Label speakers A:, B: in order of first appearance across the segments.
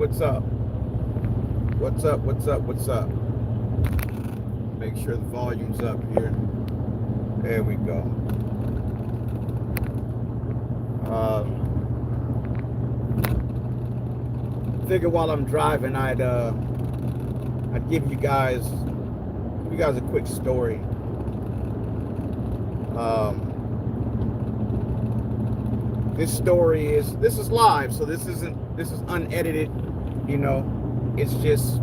A: what's up? What's up? What's up? What's up? Make sure the volume's up here. There we go. Figure while I'm driving, I'd give you guys a quick story. This is live, so this is unedited, you know. It's just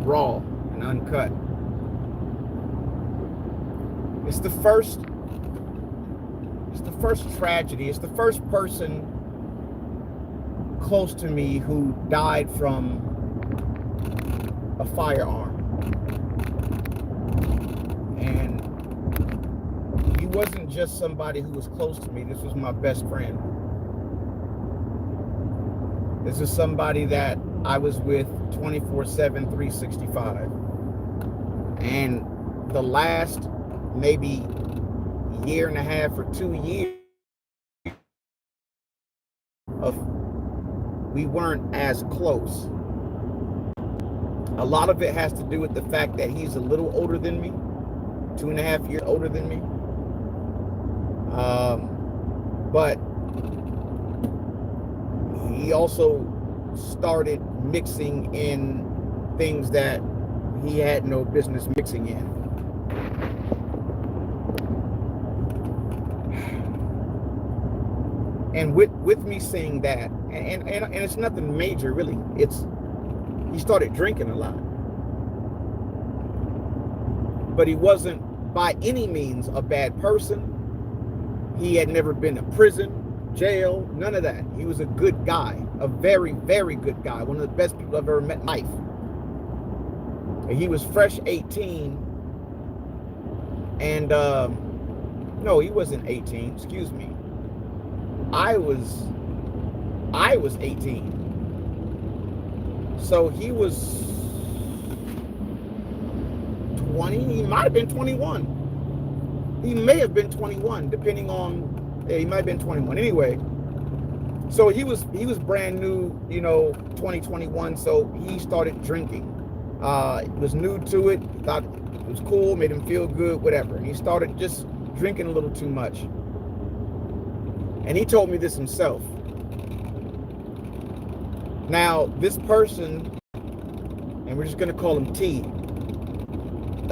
A: raw and uncut. It's the first tragedy. It's the first person close to me who died from a firearm. And he wasn't just somebody who was close to me. This was my best friend. This is somebody that I was with 24/7, 365. And the last maybe year and a half or 2 years we weren't as close. A lot of it has to do with the fact that he's a little older than me, 2.5 years older than me. But he also started mixing in things that he had no business mixing in. And with me saying that, and it's nothing major really, he started drinking a lot. But he wasn't by any means a bad person. He had never been to prison, jail, none of that. He was a good guy, a very, very good guy, one of the best people I've ever met in life. And he was fresh 18, and no, he wasn't 18, excuse me. I was 18. So he was 20, he might have been 21. He may have been 21, depending on, yeah, he might have been 21. Anyway, so he was brand new, 2021, so he started drinking. He was new to it, thought it was cool, made him feel good, whatever. And he started just drinking a little too much. And he told me this himself. Now, this person, and we're just going to call him T,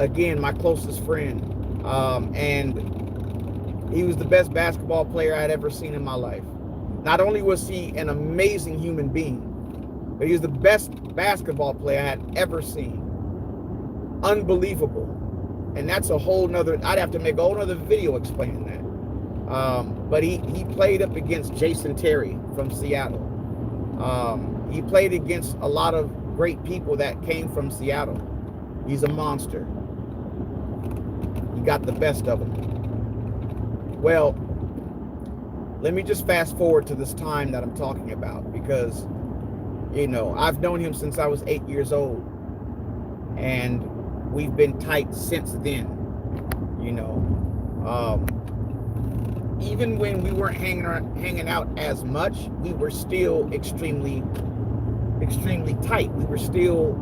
A: again, my closest friend, and he was the best basketball player I had ever seen in my life. Not only was he an amazing human being, but he was the best basketball player I had ever seen. Unbelievable. And that's a whole nother, I'd have to make a whole nother video explaining that. But he played up against Jason Terry from Seattle. He played against a lot of great people that came from Seattle. He's a monster. He got the best of them. Well, let me just fast forward to this time that I'm talking about, because, I've known him since I was 8 years old, and we've been tight since then, even when we weren't hanging out as much, we were still extremely tight. We were still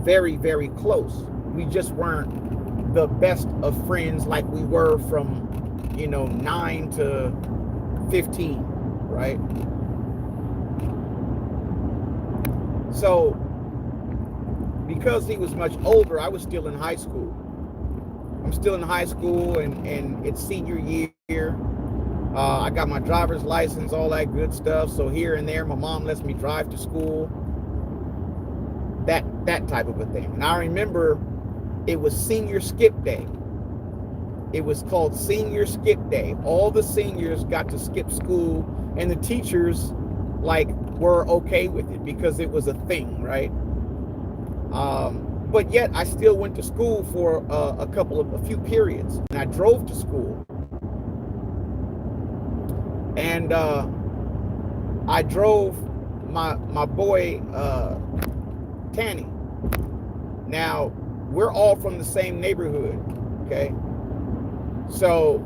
A: very, very close. We just weren't the best of friends like we were from, 9 to 15, right? So, because he was much older, I was still in high school. I'm still in high school, and it's senior year. I got my driver's license, all that good stuff. So here and there, my mom lets me drive to school. That type of a thing. And I remember it was senior skip day. It was called senior skip day. All the seniors got to skip school, and the teachers were okay with it because it was a thing, right? But yet I still went to school for a few periods, and I drove to school. And I drove my boy Tanny. Now, we're all from the same neighborhood, okay? So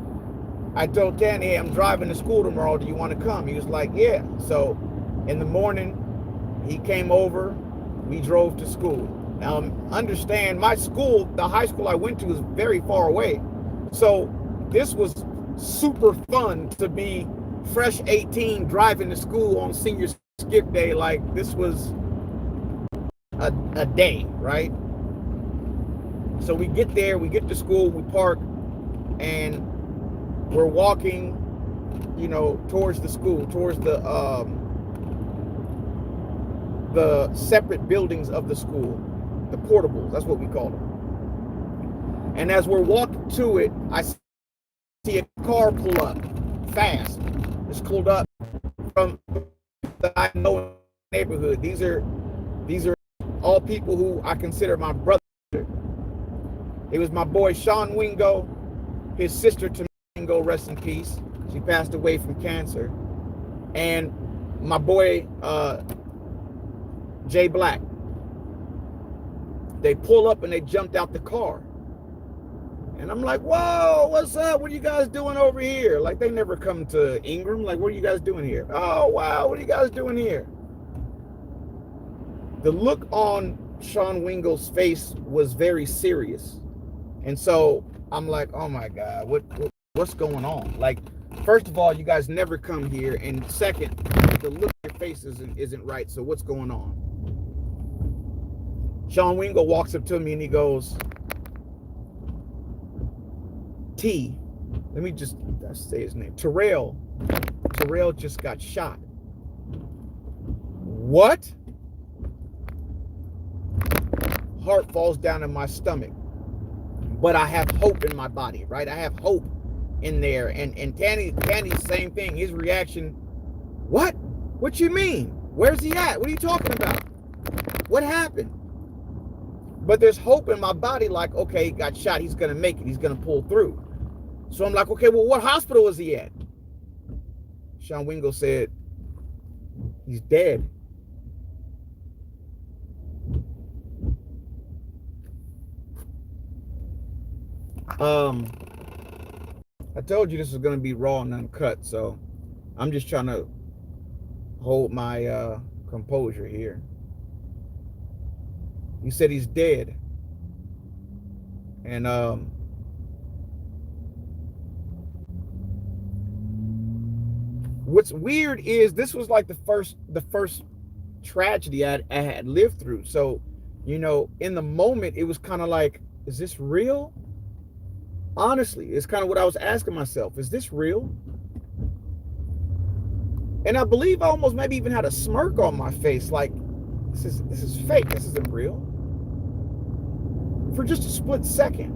A: I told Tanny, hey, I'm driving to school tomorrow. Do you want to come? He was like, yeah. So in the morning, He came over. We drove to school. Now, understand, my school, the high school I went to, was very far away. So this was super fun to be fresh 18 driving to school on senior skip day. Like, this was a day, right? So we get there, we get to school, we park, and we're walking, you know, towards the school, towards the separate buildings of the school, the portables, that's what we call them. And as we're walking to it, I see a car pull up fast. It's pulled up from the I know neighborhood. These are all people who I consider my brother. It was my boy Sean Wingo, his sister Tamara Wingo, rest in peace. She passed away from cancer. And my boy Jay Black. They pull up and they jumped out the car. And I'm like, whoa, what's up? What are you guys doing over here? Like, they never come to Ingram. Like, what are you guys doing here? Oh, wow, what are you guys doing here? The look on Sean Wingo's face was very serious. And so I'm like, oh my God, what's going on? Like, first of all, you guys never come here. And second, the look on your face isn't right. So what's going on? Sean Wingo walks up to me and he goes, T, let me just say his name. Terrell just got shot. What? Heart falls down in my stomach. But I have hope in my body, right? I have hope in there. And Tanny's same thing. His reaction, what? What you mean? Where's he at? What are you talking about? What happened? But there's hope in my body, like, okay, he got shot. He's going to make it. He's going to pull through. So I'm like, okay, well, what hospital is he at? Sean Wingo said, he's dead. I told you this was going to be raw and uncut, so I'm just trying to hold my composure here. He said he's dead. And what's weird is this was like the first tragedy I had lived through. So, you know, in the moment, it was kind of like, is this real? Honestly, it's kind of what I was asking myself. Is this real? And I believe I almost maybe even had a smirk on my face, like, this is fake. This isn't real. For just a split second.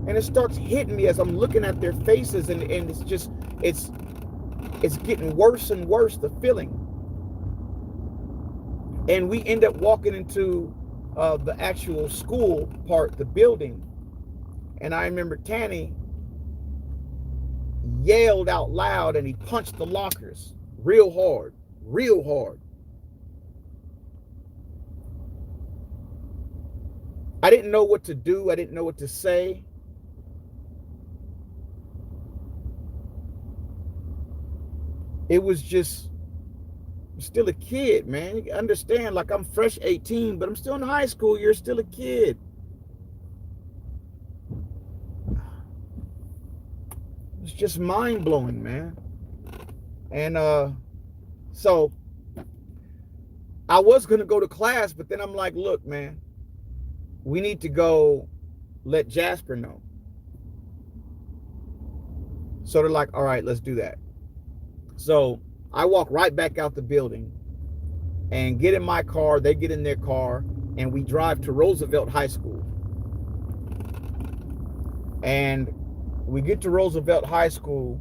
A: And it starts hitting me as I'm looking at their faces, and it's just, it's getting worse and worse, the feeling. And we end up walking into the actual school part, the building. And I remember Tanny yelled out loud and he punched the lockers real hard, real hard. I didn't know what to do. I didn't know what to say. It was just, I'm still a kid, man. You understand, like, I'm fresh 18, but I'm still in high school. You're still a kid. It's just mind-blowing, man. And so I was going to go to class, but then I'm like, look, man, we need to go let Jasper know. So they're like, all right, let's do that. So I walk right back out the building and get in my car. They get in their car and we drive to Roosevelt High School. And we get to Roosevelt High School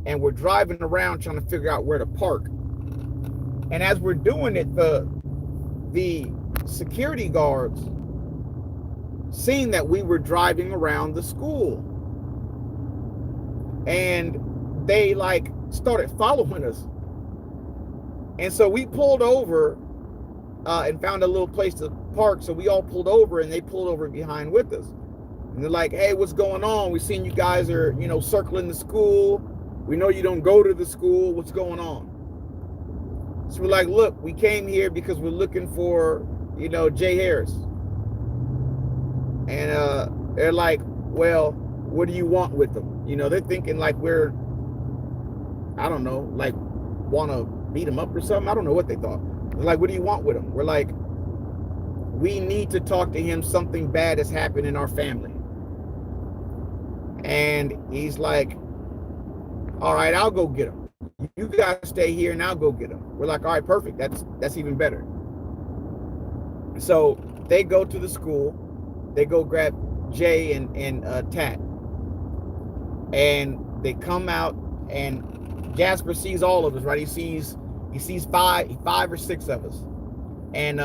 A: and we're driving around trying to figure out where to park. And as we're doing it, the security guards seen that we were driving around the school. And they like started following us. And so we pulled over and found a little place to park. So we all pulled over and they pulled over behind with us. And they're like, hey, what's going on? We seen you guys are, you know, circling the school. We know you don't go to the school. What's going on? So we're like, look, we came here because we're looking for, Jay Harris. And they're like, well, what do you want with them? They're thinking like we're, I don't know, like want to beat him up or something. I don't know what they thought. They're like, what do you want with him? We're like, we need to talk to him. Something bad has happened in our family. And he's like, all right, I'll go get him. You guys stay here and I'll go get him. We're like, all right, perfect. That's even better. So they go to the school. They go grab Jay and Tat. And they come out, and Jasper sees all of us, right? He sees five or six of us. And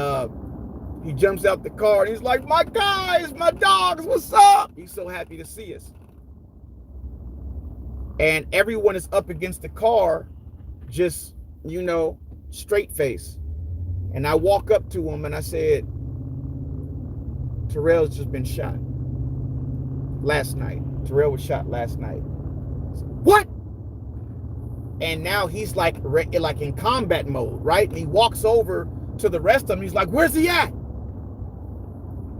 A: he jumps out the car and he's like, my guys, my dogs, what's up? He's so happy to see us. And everyone is up against the car, just, straight face. And I walk up to him and I said, Terrell's just been shot last night. Terrell was shot last night. Said, what? And now he's like in combat mode, right? And he walks over to the rest of them. He's like, where's he at?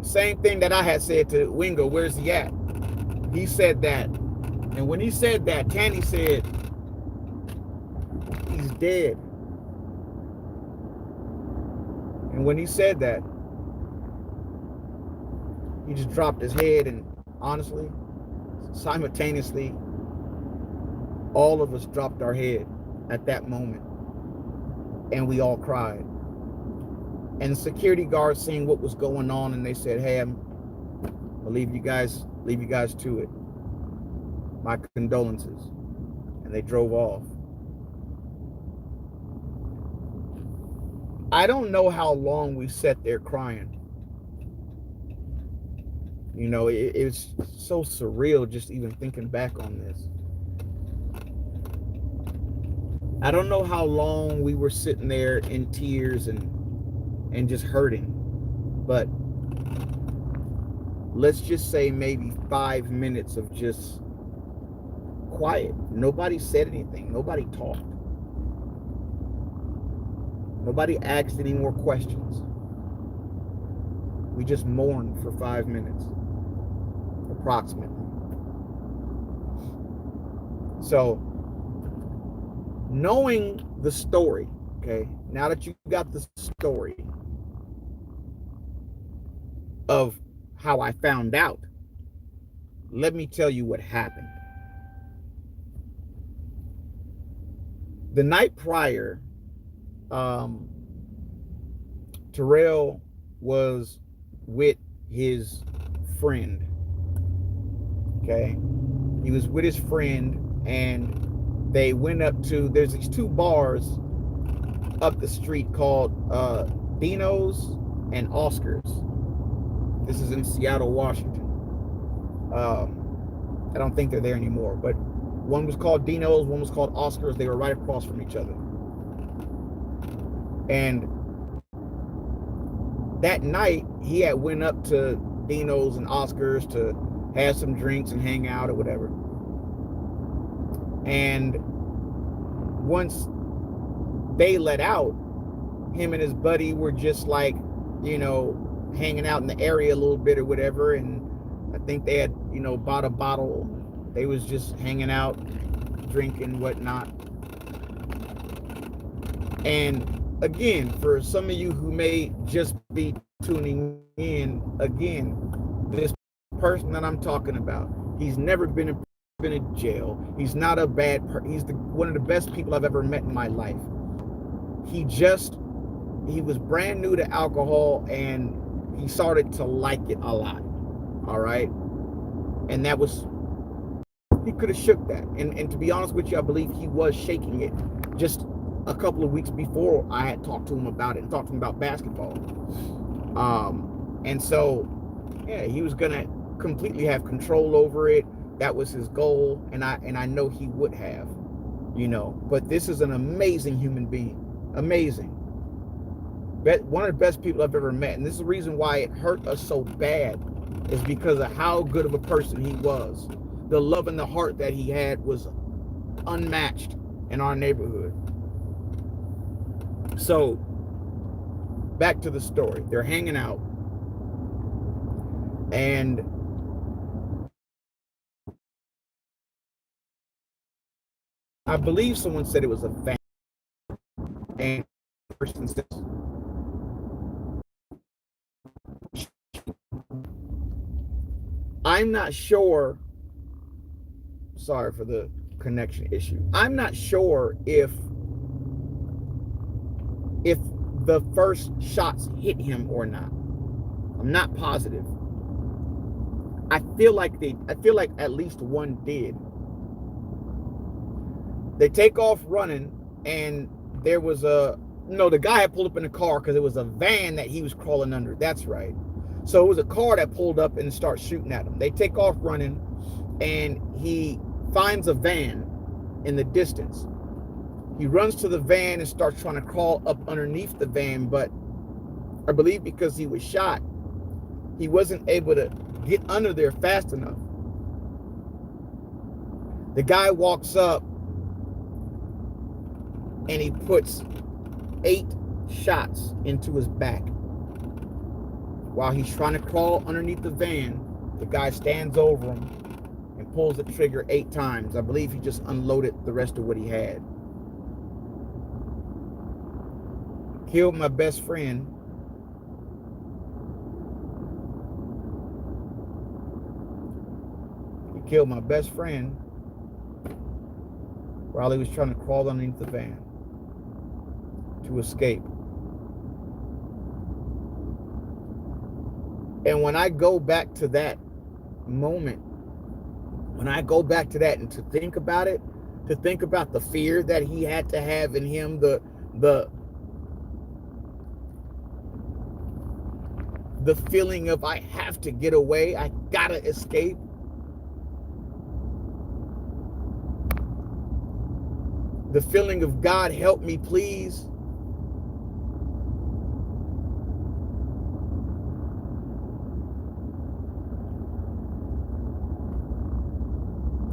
A: Same thing that I had said to Wingo, where's he at? He said that. And when he said that, Tanny said, he's dead. And when he said that, he just dropped his head, and honestly, simultaneously, all of us dropped our head at that moment. And we all cried. And the security guards seeing what was going on, and they said, hey, I'll leave you guys to it. My condolences. And they drove off. I don't know how long we sat there crying. It's so surreal just even thinking back on this. I don't know how long we were sitting there in tears and just hurting. But let's just say maybe 5 minutes of just quiet. Nobody said anything. Nobody talked. Nobody asked any more questions. We just mourned for 5 minutes, approximately. So, knowing the story, okay, now that you got the story of how I found out, let me tell you what happened. The night prior, Terrell was with his friend. Okay, he was with his friend, and they went up to, there's these two bars up the street called Dino's and Oscar's. This is in Seattle, Washington. I don't think they're there anymore, but one was called Dino's, one was called Oscar's. They were right across from each other. And that night, he had went up to Dino's and Oscar's to have some drinks and hang out or whatever. And once they let out, him and his buddy were just like, hanging out in the area a little bit or whatever. And I think they had, bought a bottle. They was just hanging out, drinking, whatnot. And again, for some of you who may just be tuning in, again, this person that I'm talking about, he's never been in jail. He's not a bad person. He's one of the best people I've ever met in my life. He was brand new to alcohol, and he started to like it a lot. All right. And that was, he could have shook that. And to be honest with you, I believe he was shaking it just a couple of weeks before I had talked to him about it and talked to him about basketball. And so, yeah, he was going to completely have control over it. That was his goal. And I know he would have, but this is an amazing human being. Amazing. One of the best people I've ever met. And this is the reason why it hurt us so bad, is because of how good of a person he was. The love and the heart that he had was unmatched in our neighborhood. So back to the story. They're hanging out, and I believe someone said it was a van, and the person says, I'm not sure. Sorry for the connection issue. I'm not sure if the first shots hit him or not. I'm not positive. I feel like at least one did. They take off running, and there was the guy had pulled up in a car because it was a van that he was crawling under. That's right. So it was a car that pulled up and starts shooting at him. They take off running, and he finds a van in the distance. He runs to the van and starts trying to crawl up underneath the van, but I believe because he was shot, he wasn't able to get under there fast enough. The guy walks up and he puts 8 shots into his back. While he's trying to crawl underneath the van, the guy stands over him and pulls the trigger 8 times. I believe he just unloaded the rest of what he had. Killed my best friend. He killed my best friend while he was trying to crawl underneath the van to escape. And when I go back to that moment, when I go back to that and to think about it, to think about the fear that he had to have in him, the feeling of I have to get away, I gotta escape. The feeling of God help me please.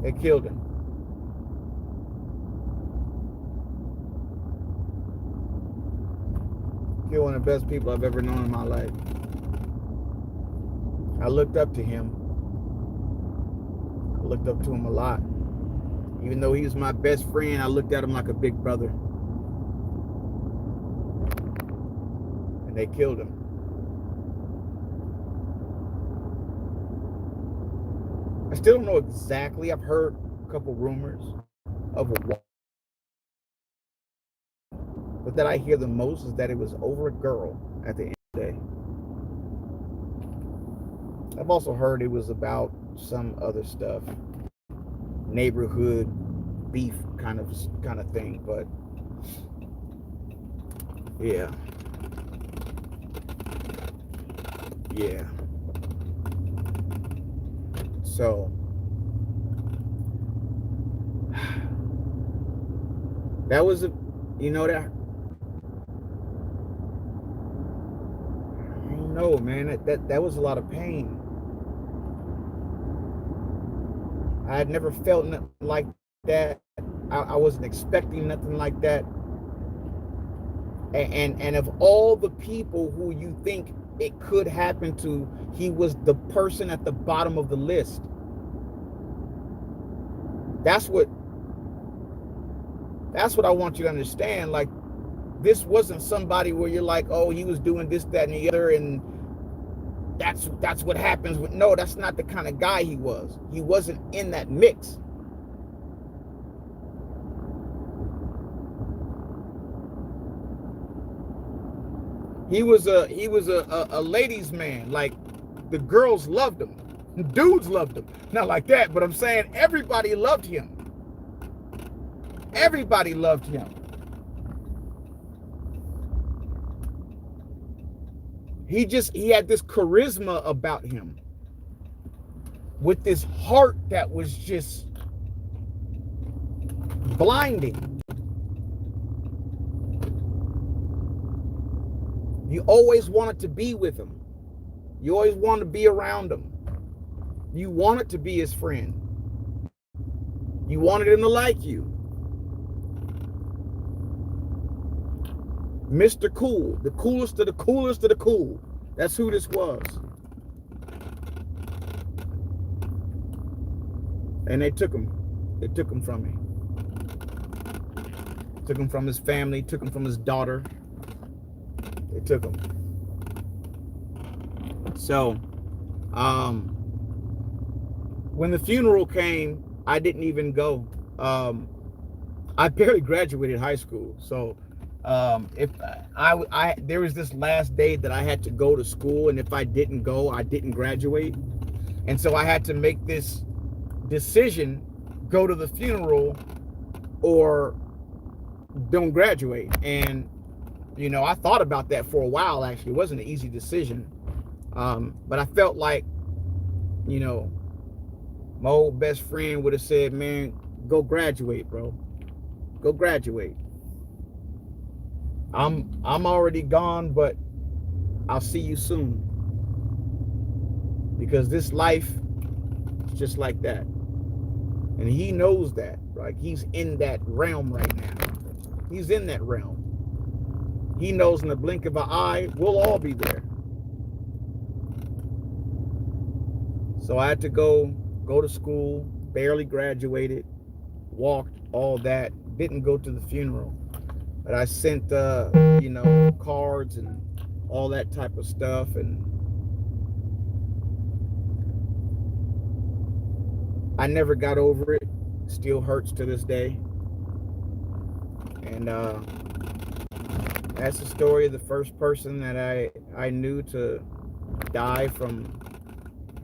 A: They killed him. Killed one of the best people I've ever known in my life. I looked up to him. I looked up to him a lot. Even though he was my best friend, I looked at him like a big brother. And they killed him. I still don't know exactly. I've heard a couple rumors of a war. But that I hear the most is that it was over a girl at the end of the day. I've also heard it was about some other stuff. Neighborhood beef kind of thing, but yeah. So that was that I don't know, man, that was a lot of pain. I had never felt nothing like that. I wasn't expecting nothing like that. And of all the people who you think it could happen to, he was the person at the bottom of the list. That's what I want you to understand. Like, this wasn't somebody where you're like, oh, he was doing this, that, and the other, and that's what happens with. No, that's not the kind of guy he was. He wasn't in that mix. He was a ladies' man. Like, the girls loved him. The dudes loved him. Not like that, but I'm saying everybody loved him. Everybody loved him. He had this charisma about him, with this heart that was just blinding. You always wanted to be with him. You always wanted to be around him. You wanted to be his friend. You wanted him to like you. Mr. Cool, the coolest of the coolest of the cool. That's who this was. And they took him. They took him from me. Took him from his family, took him from his daughter. They took him. So, when the funeral came, I didn't even go. I barely graduated high school. So, if there was this last day that I had to go to school, and if I didn't go, I didn't graduate. And so I had to make this decision, go to the funeral or don't graduate. And you know, I thought about that for a while. Actually, it wasn't an easy decision, but I felt like, you know, my old best friend would have said, man, go graduate, bro, go graduate. I'm already gone, but I'll see you soon, because this life is just like that. And he knows that. Like, he's in that realm right now. He's in that realm. He knows in the blink of an eye, we'll all be there. So I had to go to school, barely graduated, walked, all that. Didn't go to the funeral. But I sent, you know, cards and all that type of stuff. And I never got over it. Still hurts to this day. And that's the story of the first person that I knew to die from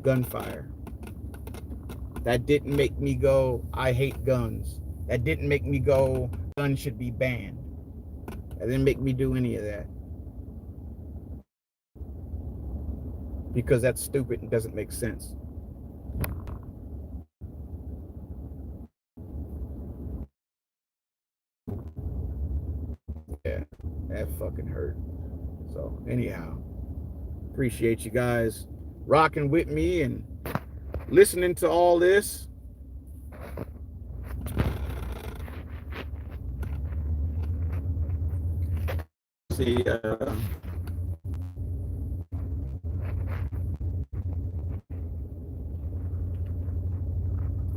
A: gunfire. That didn't make me go, I hate guns. That didn't make me go, guns should be banned. That didn't make me do any of that. Because that's stupid and doesn't make sense. Yeah, that fucking hurt. So anyhow, appreciate you guys rocking with me and listening to all this. See,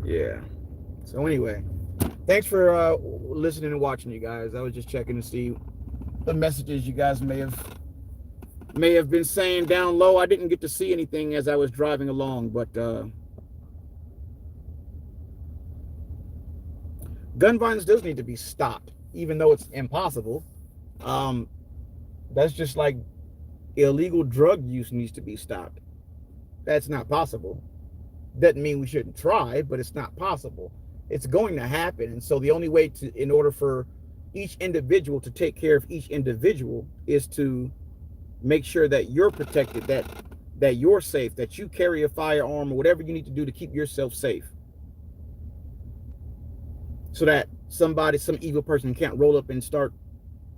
A: yeah. So anyway, thanks for listening and watching, you guys. I was just checking to see the messages you guys may have been saying down low. I didn't get to see anything as I was driving along, but gun violence does need to be stopped, even though it's impossible. That's just like illegal drug use needs to be stopped. That's not possible. Doesn't mean we shouldn't try, but it's not possible. It's going to happen. And so the only way in order for each individual to take care of each individual is to make sure that you're protected, that you're safe, that you carry a firearm or whatever you need to do to keep yourself safe. So that some evil person can't roll up and start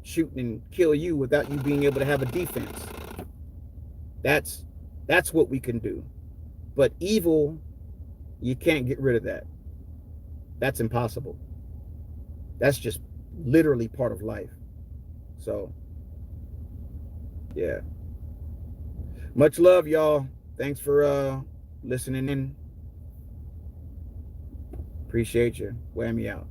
A: shooting and kill you without you being able to have a defense. That's what we can do. But evil, you can't get rid of that. That's impossible. That's just literally part of life. So, yeah. Much love, y'all. Thanks for listening in. Appreciate you. Whammy out.